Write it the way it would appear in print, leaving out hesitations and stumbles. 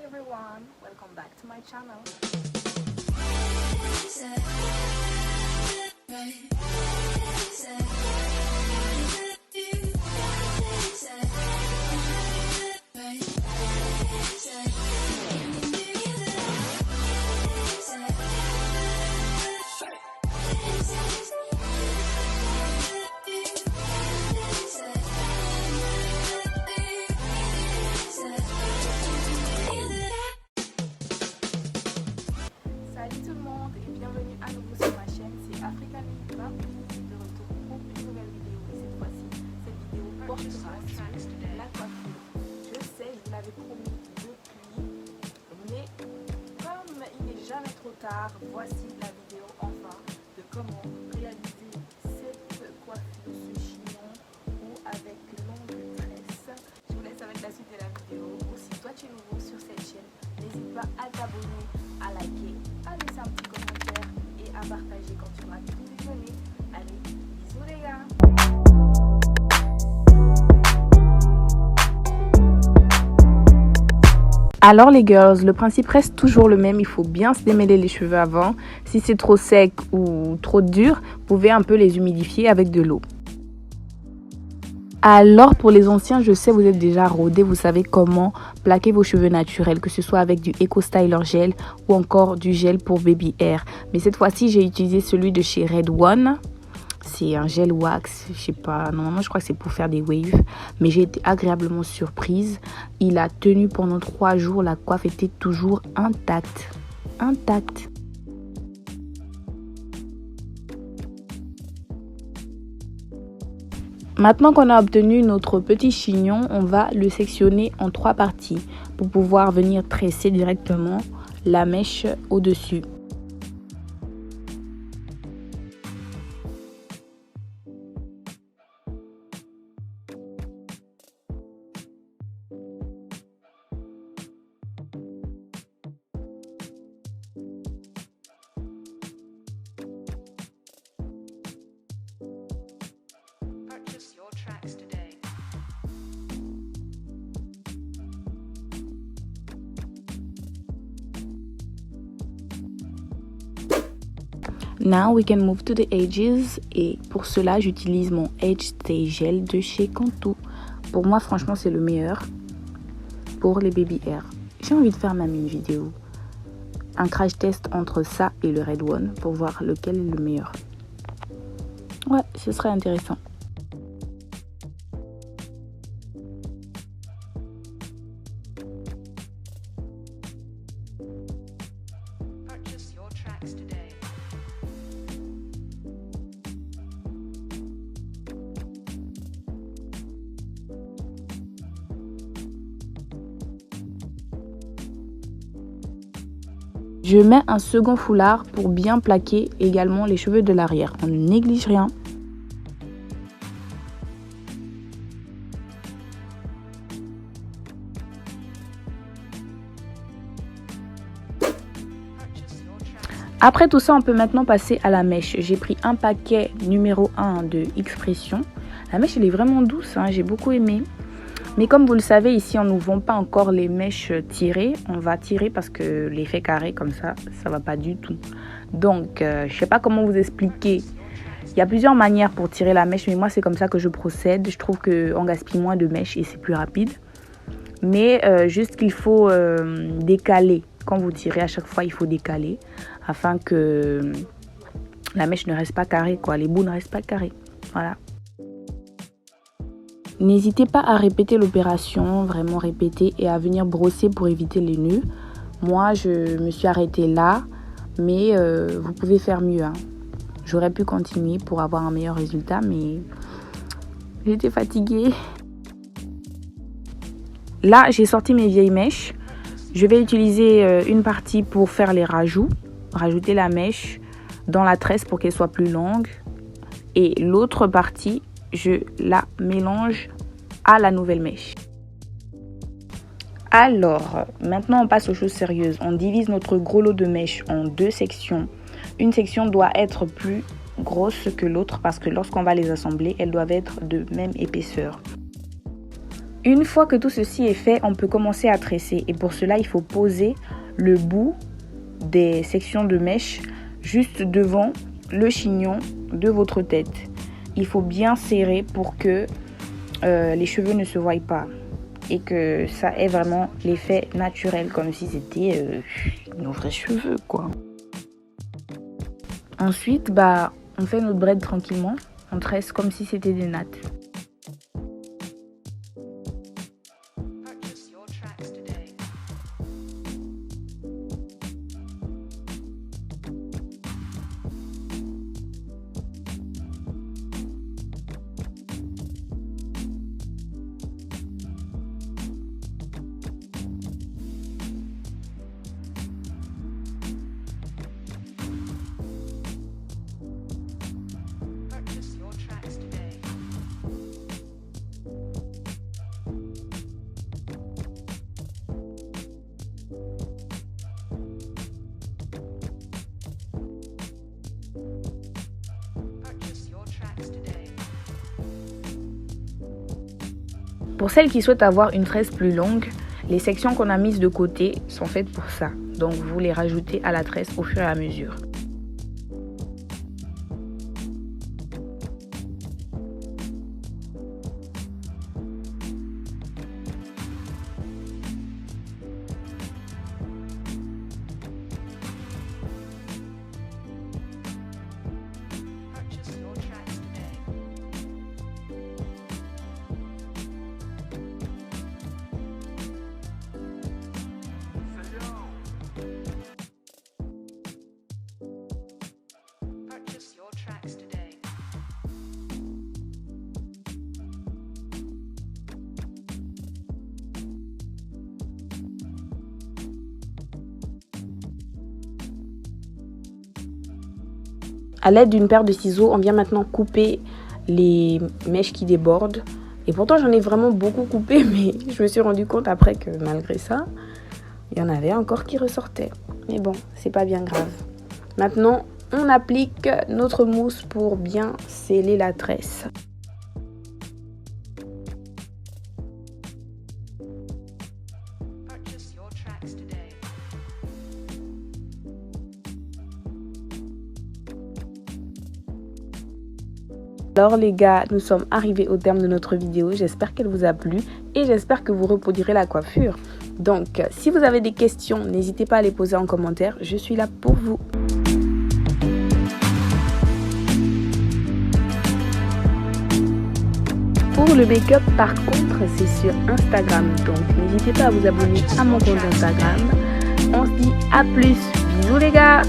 everyone, welcome back to my channel. Salut tout le monde et bienvenue à nouveau sur ma chaîne, c'est Africa Lingua, de retour pour une nouvelle vidéo. Et cette fois-ci, cette vidéo portera sur la coiffure. Je sais, je vous l'avais promis depuis, mais comme il n'est jamais trop tard, voici la vidéo enfin de comment réaliser cette coiffure, ce chignon ou avec longue tresse. Je vous laisse avec la suite de la vidéo. Ou si toi tu es nouveau sur cette chaîne, n'hésite pas à t'abonner, à liker, à laisser un petit commentaire et à partager quand tu auras tout visionné. Allez, bisous les gars! Alors les girls, le principe reste toujours le même, il faut bien se démêler les cheveux avant. Si c'est trop sec ou trop dur, vous pouvez un peu les humidifier avec de l'eau. Alors pour les anciens, je sais vous êtes déjà rodés, vous savez comment plaquer vos cheveux naturels, que ce soit avec du Eco Styler Gel ou encore du gel pour baby hair. Mais cette fois-ci, j'ai utilisé celui de chez Red One. C'est un gel wax, je sais pas, normalement je crois que c'est pour faire des waves. Mais j'ai été agréablement surprise. Il a tenu pendant 3 jours, la coiffe était toujours intacte. Intacte. Maintenant qu'on a obtenu notre petit chignon, on va le sectionner en 3 parties pour pouvoir venir tresser directement la mèche au-dessus. Now we can move to the edges et pour cela j'utilise mon Edge Stay Gel de chez Cantu. Pour moi franchement c'est le meilleur pour les baby hair. J'ai envie de faire même une vidéo, un crash test entre ça et le Red One pour voir lequel est le meilleur. Ouais, ce serait intéressant. Je mets un second foulard pour bien plaquer également les cheveux de l'arrière. On ne néglige rien. Après tout ça, on peut maintenant passer à la mèche. J'ai pris un paquet numéro 1 de Expression. La mèche, elle est vraiment douce, hein, j'ai beaucoup aimé. Mais comme vous le savez, ici, on ne nous vend pas encore les mèches tirées. On va tirer parce que l'effet carré, comme ça va pas du tout. Donc, je sais pas comment vous expliquer. Il y a plusieurs manières pour tirer la mèche, mais moi, c'est comme ça que je procède. Je trouve qu'on gaspille moins de mèches et c'est plus rapide. Mais juste qu'il faut décaler. Quand vous tirez, à chaque fois, il faut décaler afin que la mèche ne reste pas carrée, quoi. Les bouts ne restent pas carrés. Voilà. N'hésitez pas à répéter l'opération, vraiment répéter et à venir brosser pour éviter les nœuds. Moi, je me suis arrêtée là, mais vous pouvez faire mieux, hein. J'aurais pu continuer pour avoir un meilleur résultat, mais j'étais fatiguée. Là, j'ai sorti mes vieilles mèches. Je vais utiliser une partie pour faire les rajouts, rajouter la mèche dans la tresse pour qu'elle soit plus longue. Et l'autre partie, je la mélange à la nouvelle mèche. Alors, maintenant on passe aux choses sérieuses. On divise notre gros lot de mèches en 2 sections. Une section doit être plus grosse que l'autre parce que lorsqu'on va les assembler, elles doivent être de même épaisseur. Une fois que tout ceci est fait, on peut commencer à tresser. Et pour cela, il faut poser le bout des sections de mèche juste devant le chignon de votre tête. Il faut bien serrer pour que les cheveux ne se voient pas et que ça ait vraiment l'effet naturel, comme si c'était nos vrais cheveux, quoi. Ensuite, on fait notre braid tranquillement. On tresse comme si c'était des nattes. Pour celles qui souhaitent avoir une tresse plus longue, les sections qu'on a mises de côté sont faites pour ça. Donc vous les rajoutez à la tresse au fur et à mesure. À l'aide d'une paire de ciseaux, on vient maintenant couper les mèches qui débordent. Et pourtant, j'en ai vraiment beaucoup coupé, mais je me suis rendu compte après que malgré ça, il y en avait encore qui ressortaient. Mais bon, c'est pas bien grave. Maintenant, on applique notre mousse pour bien sceller la tresse. Alors les gars, nous sommes arrivés au terme de notre vidéo. J'espère qu'elle vous a plu et j'espère que vous reproduirez la coiffure. Donc, si vous avez des questions, n'hésitez pas à les poser en commentaire. Je suis là pour vous. Pour le make-up, par contre, c'est sur Instagram. Donc, n'hésitez pas à vous abonner à mon compte Instagram. On se dit à plus. Bisous les gars!